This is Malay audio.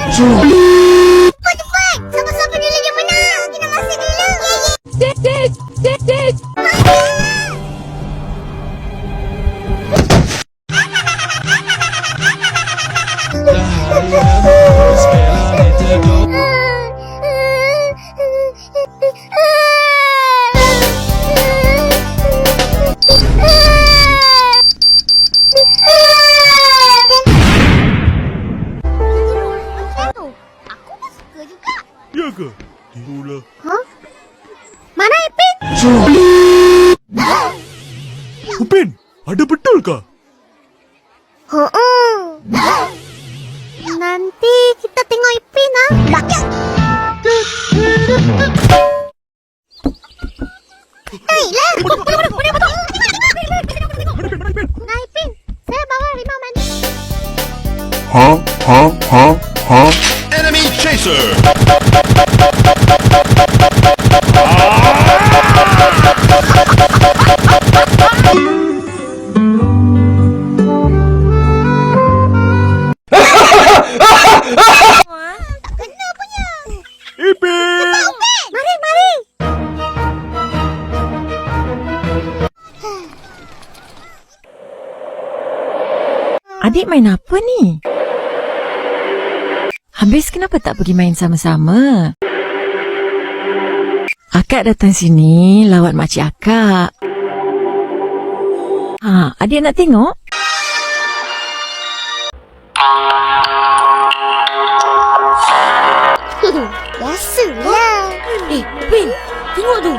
What the fuck? Siapa-siapa dulu yang menang? Kita masuk dulu. Dead. Ya ke? Tengoklah. Hah? Mana Ipin? Upin, ada betul kah? Nanti kita tengok Ipin ah. Hei lah. Nah Ipin, saya bawa rimau mandi. Enemy chaser! Kena punya. Ipin! Mari. Adik main apa ni? Habis kenapa tak pergi main sama-sama? Akak datang sini lawat makcik akak. Adik nak tengok? Biasalah. Win, tengok tu.